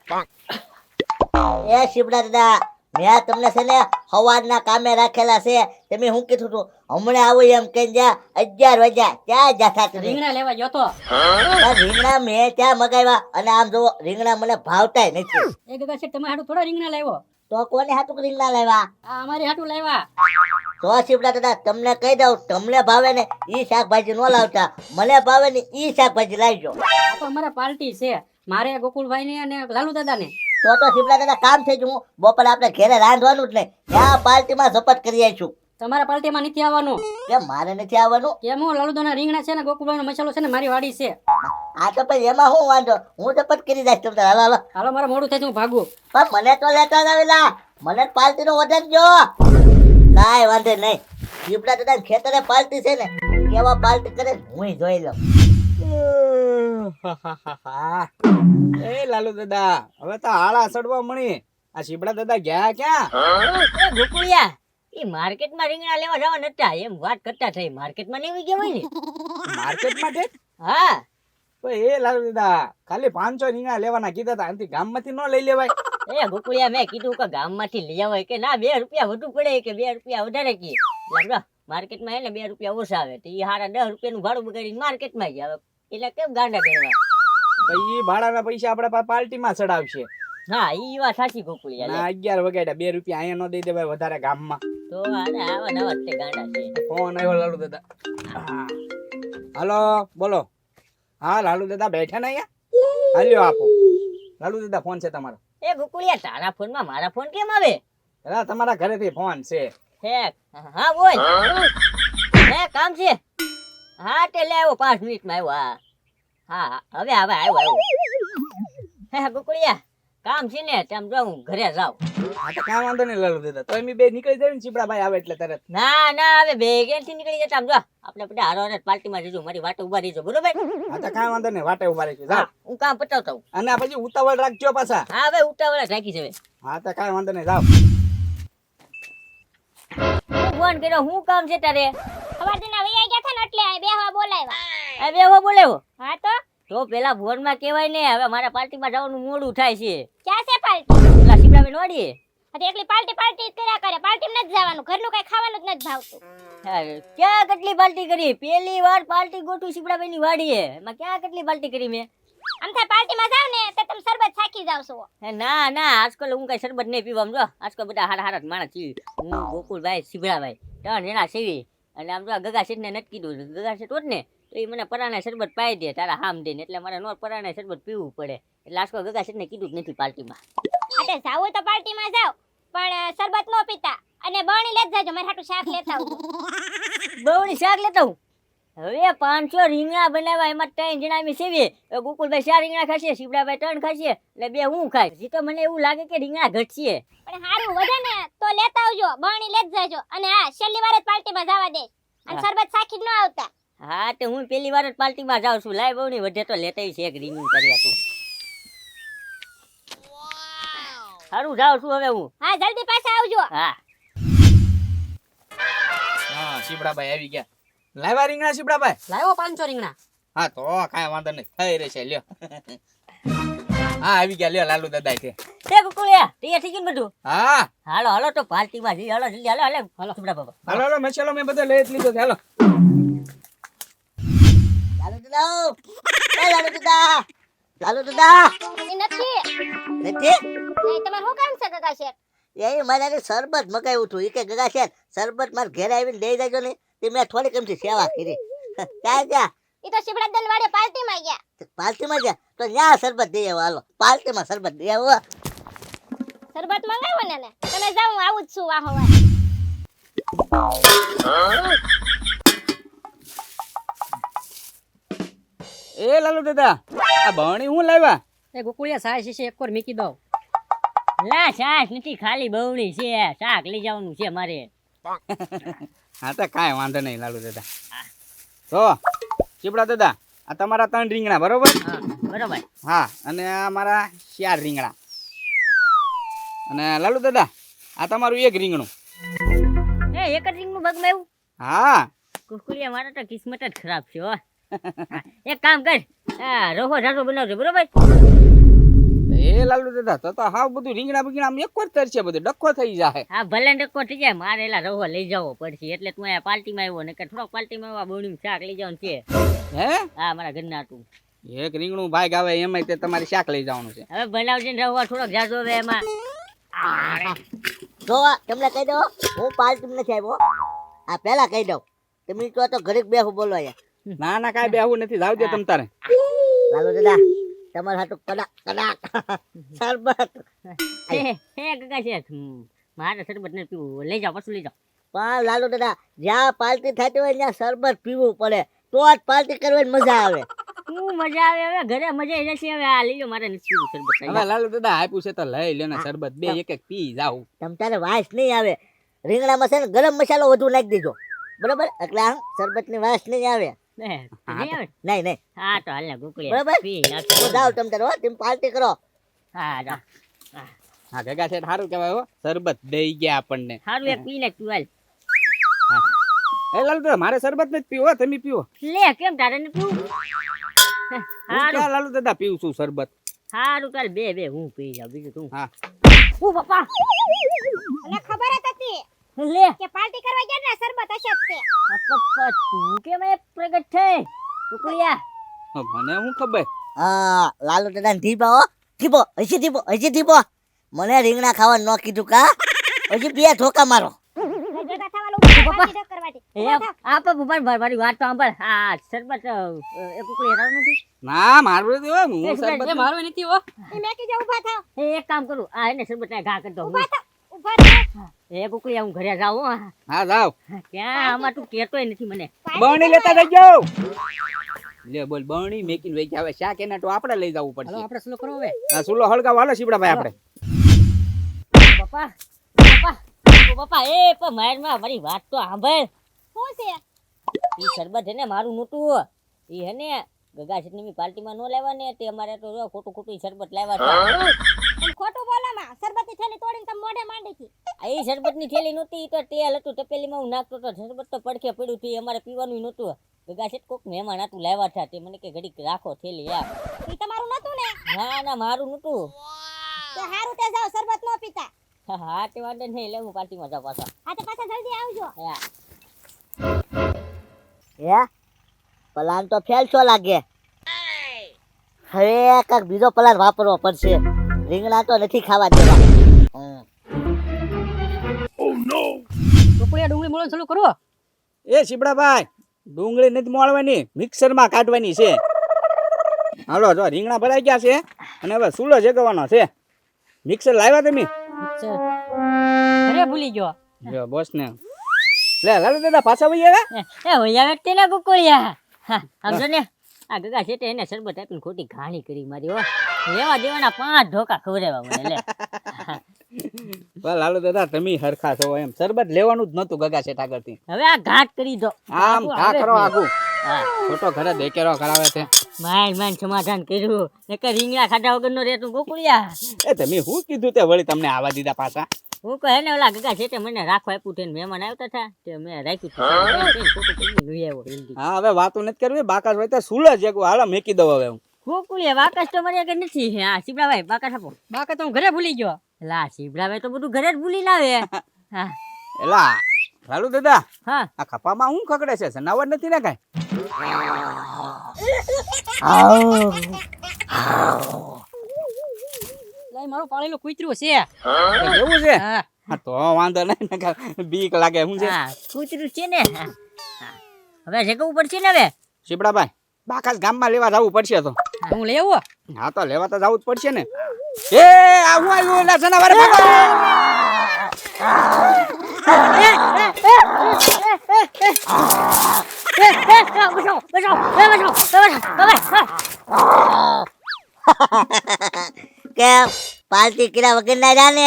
એ શિબડા દાદા, મેં તમને છે ને સવારના કામે રાખેલા છે. તમે હું કીધું તું હમણાં આવું એમ કહીને જા 11 વાગ્યા ક્યાં જતા તમે? રીંગણા લેવા ગયો તો. રીંગણા મેં ત્યાં મગાવ્યા અને આમ જો રીંગણા મને ભાવતાય નથી. એ ગગા શેઠ તમારે હાટું થોડા રીંગણા લાવ્યો. તો કોને હાટું રીંગણા લાવ્યા? આ અમારી હાટું લાવ્યા. તો શિબડા દાદા તમને કહી દઉં, તમને ભાવે ને ઈ શાકભાજી ન લાવતા, મને ભાવે ને ઈ શાકભાજી લાવજો. આ તો અમારે પાર્ટી છે, મારે ગોકુળભાઈ ને અને લાલુ દાદા ને. તો શિબડા દાદા કામ થઈ ગયું. બપોરે આપણે ઘરે રાંધવાનું જ નહીં, ત્યાં પાર્ટીમાં ઝપટ કરી આવીશું. તમારા પાર્ટીમાં નથી આવવાનું. કેમ મારે નથી આવવાનું? કેમ હું લાલુ દાદા રીંગણા છે ને ગોકુળભાઈ નો મસાલો છે ને મારી વાડી છે. આ તો પછી એમાં શું વાંધો, હું ઝપટ કરી દઈશ તમને. હાલો હાલો. હાલો મારે મોડું થાય છે, હું ભાગું. પણ મને તો લેતા જ આવેલા, મને પાર્ટી નો ઓર્ડર જો. કાંઈ વાંધો નહીં. શિબડા દાદા ખેતરે પાર્ટી છે ને, કેવા પાર્ટી કરે હું જોઈ લઉં. એ લાલુ દાદા, હવે તો હાળા સડવા મળી. આ શીબડા દાદા ગયા ક્યાં? ગોકુળિયા એ માર્કેટમાં રીંગણા લેવા જવા નતા, એમ વાત કરતા થઈ. માર્કેટમાં નહીં ગયા હોય ને? માર્કેટમાં છે? હા. એ લાલુ દાદા, ખાલી 500 રીંગણા લેવાના કીધા હતા, આનાથી ગામમાંથી ન લઈ લેવાય? એ ગોકુળિયા મેં કીધું કે ગામમાંથી લઈ આવાય કે ના, 2 રૂપિયા વધુ પડે કે 2 રૂપિયા વધારે કી. માર્કેટમાં હે ને 2 રૂપિયા ઓછા આવે તો એ હારા 10 રૂપિયાનું ભાડું બગાડીને માર્કેટમાં જ આવે. એટલે કેમ ગાંડા ગણવા? પછી ભાડાના પૈસા આપણે પાર્ટીમાં ચડાવશે. હા ઈ વાત સાચી ગોકુળિયા. ના 11 વગાડ્યા, 2 રૂપિયા અહીંયા ન દઈ દેવાય વધારે ગામમાં. તો આને આવા નવા જ તે ગાંડા છે. ફોન આવ્યો લાલુ દાદા. હાલો બોલો. હા લાલુ દાદા બેઠા ને અહીંયા? હાલ્યો આપો. લાલુ દાદા ફોન છે તમારો. એ ગોકુળિયા તારા ફોનમાં મારા ફોન કેમ આવે? અરે તમારા ઘરેથી ફોન છે. હે હા બોલ. હે કામ છે? હા તે લે આવ્યો 5 મિનિટમાં આવ્યો. હા હવે આવ્યો. હે ગોકુળિયા કામ છે ને તેમ જો હું ઘરે જાઉં. હા તો કાંઈ વાંધો નહીં લાલુ દાદા, તો એમ બે નીકળી જાય ને ચીપડા ભાઈ આવે એટલે તરત. ના હવે બેગેથી નીકળી જતા આમ જો આપણે બધા હારો પાર્ટીમાં જજો, મારી વાટે ઉભા રહીજો બરોબર? હા તો કાંઈ વાંધો નહીં, વાટે ઉભા રહીશું. જાઓ. હું કામ પતાવતા હું. અને આ પછી ઉતાવળ રાખજો પાછા. હા ભાઈ ઉતાવળ જ રાખી છે. હા તો કાંઈ વાંધો નહીં, જાઓ. હું ફોન કર્યો, હું કામ છે તારે? હવારના વૈયા ગયા હતા ને એટલે આ બેહવા બોલાવ્યા. આ બેહો બોલાવો. હા તો પેલા ફોનમાં કહેવાય ને હવે મારા પાર્ટીમાં જવાનું મોડું થાય છે. ક્યાં છે પાર્ટી? પેલા સીમડાબેન વાડીએ. અરે એકલી પાર્ટી જ કર્યા કરે, પાર્ટીમાં નથી જવાનું, ઘરનું કઈ ખાવાનું જ નથી ભાવતું. ક્યાં કેટલી પાર્ટી કરી? પહેલી વાર પાર્ટી ગોઠવી સીમડાબેનની વાડીએ. એમાં ક્યાં કેટલી પાર્ટી કરી મેં? આમ થાય પાર્ટીમાં જાવ ને તો તમે શરબત થાકી જાવ છો. ના આજકાલ હું કઈ શરબત નહીં પીવા. જો આજકાલ બધા હારા માણસ છીએ. હું ગોકુળભાઈ સીમડાભાઈ 3 જણા સેવી. અને આમ જો ગગા શેઠને નથી કીધું, ગગા શેઠ હોત ને તો એ મને પરાણે શરબત પાઈ દે તારા હામ દે ને, એટલે મારે નો પરાણે શરબત પીવું પડે. એટલે આજકાલ ગગા શેઠને કીધું જ નથી પાર્ટીમાં. અરે જાવ તો પાર્ટીમાં જાવ પણ શરબત નો પીતા અને બરણી લેત જાજો, મારે હાટું શાક લેતા આવું. બહુની શાક લેતા હું. હવે 500 રીંગણા બનાવ્યા, એમાં 3 જણા અમે સેવીએ. ગોકુળભાઈ 4 રીંગણા ખાશે, શિવડાભાઈ 3 ખાશે, એટલે 2 હું ખાય. હજી તો મને એવું લાગે કે રીંગણા ઘટશે. પણ હારું વધે ને તો લેતા આવજો, બરણી લેત જાજો. અને હા છેલ્લી વાર જ પાર્ટીમાં જવા દે અને શરબત સાખી જ ન આવતા. હા તો હું પહેલી વાર જ પાર્ટીમાં જાઉં છું. લાય બહુ ની વધે તો લેતા છે એક રીંગણ કર્યા તું. સારું જાઉં છું હવે હું. હા જલ્દી પાછા આવજો. હા હા શીબડાભાઈ આવી ગયા. લાવ્યા રીંગણા શીબડાભાઈ? લાવ્યો 500 રીંગણા. હા તો કાંઈ વાંધો નહીં, થઈ રહેશે. લ્યો. હા આવી ગયા. લ્યો લાલુ દાદા છે. તે કુકુળિયા તૈયાર થઈ ગયું બધું? હા હાલો તો પાર્ટીમાં જઈએ. હાલો જલ્દી હાલો સુબડા બાબા. હાલો મસાલો મેં બધો લઈ જ લીધો છે. હાલો લાલુ દાદા, લાલુ દાદા. એ નથી. નથી? નહીં તમારે શું કામ છે ગગા શેઠ? એ મારે શરબત મગાવ્યું હતું. એ કે ગગા શેઠ શરબત મારે ઘરે આવીને દઈ દેજો ને. તે મેં થોડી કેમથી સેવા કરી. ક્યાં ગયા? એ તો શિબડાદન વાડે પાર્ટીમાં ગયા. પાર્ટીમાં ગયા તો ત્યાં શરબત દઈ આવો. હાલો પાર્ટીમાં શરબત દઈ આવો. શરબત મંગાવો ને તમે જાઓ, હું આવું જ છું વાહો વાર. એ લાલુ દાદા, આ બરણી હું લાવ્યા? એ ગોકુળિયા સાય શીશે એક વાર મીકી દઉં. લા શાક નથી, ખાલી બહુણી છે. શાક લઈ જવાનું છે મારે. હા તો કાંઈ વાંધો નહીં લાલુ દાદા. તો ચીપડા દાદા, આ તમારા 3 રીંગણા બરોબર? હા બરોબર. હા અને આ મારા 4 રીંગણા. અને લાલુ દાદા આ તમારું 1 રીંગણું. એક જ રીંગનું બગમાં એવું? હા કુકુળિયા મારા તો કિસ્મત જ ખરાબ છે હો. એક કામ કર, રોહો ઝાટો બનાવજો બરોબર? એ લાલુ દાદા તો હાવ બધું રીંગણા બીંગણા આમ એક જ તરશે બધું ડખો થઈ જાય. હા ભલે ડક્કો થઈ જાય મારે એલા રવા લઈ જવો પડશે એટલે તું અહીંયા પાર્ટીમાં આવ્યો ને કે થોડોક પાર્ટીમાં આવ્યા બોણીનું શાક લઈ જવાનું છે. હે હા મારા ઘરના તું એક રીંગણું ભાગ આવે એમાંય તે તમારે શાક લઈ જવાનું છે. હવે બનાવજે ને રવા થોડોક જાજો હવે એમાં જો તમને કહી દો હું પાર્ટી નથી આવ્યો. આ પહેલા કહી દઉં તમે તો ઘરે બેહું બોલો અહીંયા. ના ના કાંઈ બેહવું નથી જાવ દે તમ તારે. લાલુ દાદા તમારા હાટુ કડાક કડાક શરબત. હે ગગા છે મારે શરબત નથી પીવું લઈ જાઓ પાછું લઈ જાઓ. પણ લાલુ દાદા જ્યાં પાર્ટી થતી હોય ત્યાં શરબત પીવું પડે તો જ પાર્ટી કરવાની મજા આવે. શું મજા આવે હવે ઘરે મજા આવી જશે હવે આ લઈ જાઓ મારે નથી પીવું શરબત હવે લાલુ દાદા આપ્યું છે તો લઈ લે ને શરબત બે એક એક પી જાવ. તમ તારે વાસ નહીં આવે. રીંગણામાં છે ને ગરમ મસાલો વધુ નાખી દેજો બરાબર એટલે આમ શરબતની વાસ નહીં આવે. નહીં આવે નહીં નહીં હા તો હાલ ને ગોકળી બરાબર પી તો નાખો. જાઓ તમ તારે હો તમે પાર્ટી કરો. હા જાઓ હા ગગા છે સારું કહેવાય હો શરબત દઈ ગયા આપણને. સારું એક પી લે તું હાલ એ લાલુ દાદા મારે શરબત નથી પીવો તમે પીવો. લે કેમ તારે નથી પીવું હું હારું ક્યાં લાલુ દાદા પીવું છું શરબત. હારું ચાલ બે બે હું પી જાઉં બીજું તું હા હું પપ્પા મને ખબર જ હતી લે કે પાર્ટી કરવા ગયા ને શરબત હશે જ તે. પપ્પા તું કેમ એ પ્રગટ થઈ ટુકડિયા મને શું ખબર. હા લાલુ દાદા ધીબા હો ધીબો હજી ધીબો મને રીંગણા ખાવા ન કીધું કા હજી બે ધોકા મારો. ભેગા થવાનું ઊભા પાર્ટી ન કરવાથી. એ આ પપ્પા મારી વાત તો સાંભળ હા શરબત એ ટુકડી હરાવ નથી ના મારું નથી હો હું શરબત એ મારો નથી હો. એ મેં કીધું ઊભા થાવ એ એક કામ કરું આ એને શરબત ના ઘા કરી દો ઊભા થાવ ઊભા થાવ. એ કુકડિયા હું ઘરે જાઉં હો. હા જાવ ક્યાં આમાં તું કહેતોય નથી મને બરણી લેતા જજો. લે બોલ બરણી મેકીને વઈ ગયા હવે શાક એના તો આપણે લઈ જવું હાલો પડશે. આપણે સ્લો કરો હવે. આ સુલો હળગાવ હાલો શીબડા ભાઈ આપણે. પપ્પા પપ્પા ઓ પપ્પા એ પણ મારી વાત તો સાંભળ શું છે ઈ શરબત હે ને મારું નહોતું ઈ હે ને ગગા ચટણી પાર્ટીમાં નો લેવા ને તે અમારે તો જો ખોટું ખોટું ઈ શરબત લાવ્યા હતા તમે ખોટું બોલો માં શરબતની થેલી તોડીને તમે મોઢે માંડી હતી. આ ઈ શરબતની થેલી નહોતી ઈ તો તેલ હતું તપેલીમાં હું નાખતો તો શરબત તો પડખે પડ્યું હતું ઈ અમારે પીવાનું નહોતું ગગા ચટ કોક મહેમાન હતું લાવ્યા હતા તે મને કે ઘડીક રાખો થેલી યાર ઈ તમારું નતું ને ના ના મારું નહોતું તો હારું તે જાવ શરબત નો પીતા. હા તે વાંધો નહીં લે હું પાર્ટીમાં જાઉં પાછા આ તો પાછા જલ્દી આવજો. હા હે પ્લાન તો ફેલ છો લાગે. હવે કાંઈક બીજો પ્લાન વાપરવો પડશે. રીંગણા તો નથી ખાવા દેવા. ટુકડિયા ડુંગળી મળવાનું ચાલુ કરો. એ શીબડા ભાઈ ડુંગળી નથી મોળવાની મિક્સરમાં કાઢવાની છે. હાલો જો રીંગણા ભરાઈ ગયા છે અને હવે સુલો જગવાનો છે. મિક્સર લાવ્યા તમે ઘરે ભૂલી ગયો. જો બોસ ને લે લાલુ દાદા પાછા વઈ આવ્યા. એ હોયા વ્યક્તિ ને કુકુળિયા હા સમજો ને આ ગગા છે એને શરબત આપીને ખોટી ઘાણી કરી મારી હો લેવા દેવાના 5 ઢોકા ખવડાવવા મને લે પણ લાલુ દાદા તમે હરખા છો એમ શરબત લેવાનું જ નતું ગગા છે ઠાકરથી. હવે આ ઘાટ કરી દો આમ ઘા કરો આગું હા ખોટો ઘરે દેકેરો કરાવે છે. માન સમાધાન કર્યું નકર રીંગણા ખાધા વગર નો રેતું ગોકુળિયા એ તમે શું કીધું તે વળી તમને આવા દીધા પાછા. હું કહે ને ઓલા ગગા છે મને રાખવા આપ્યું છે મહેમાન આવતા હતા તે મેં રાખ્યું છે. હા હવે વાતો નથી કરવી બાકાસ હોય તો સુલો જગવો હાલો મેકી દઉં હવે હું. ગોકુળિયા વાકાશ તો મારી આગળ નથી હા શીબડાભાઈ બાકાશ આપો બાકી તો હું ઘરે ભૂલી ગયો. લા શીબડાભાઈ તો બધું ઘરે જ ભૂલી લાવે હા એલા લાલુ દાદા હા આ ખપામાં શું ખકડે છે સનાવટ નથી ને કાંઈ. લઈ મારું પાળેલું કૂતરું છે. એવું છે હા હા તો વાંધો નહીં નકર બીક લાગે શું છે. હા કૂતરું છે ને હા હવે જગવું પડશે ને હવે શીપડાભાઈ બાકાસ ગામમાં લેવા જવું પડશે તો. હું લેવો. હા તો લેવા તો જવું જ પડશે ને. એ આવું આવ્યું એલા જનાવર કે પાર્ટી કર્યા વગર ના જાને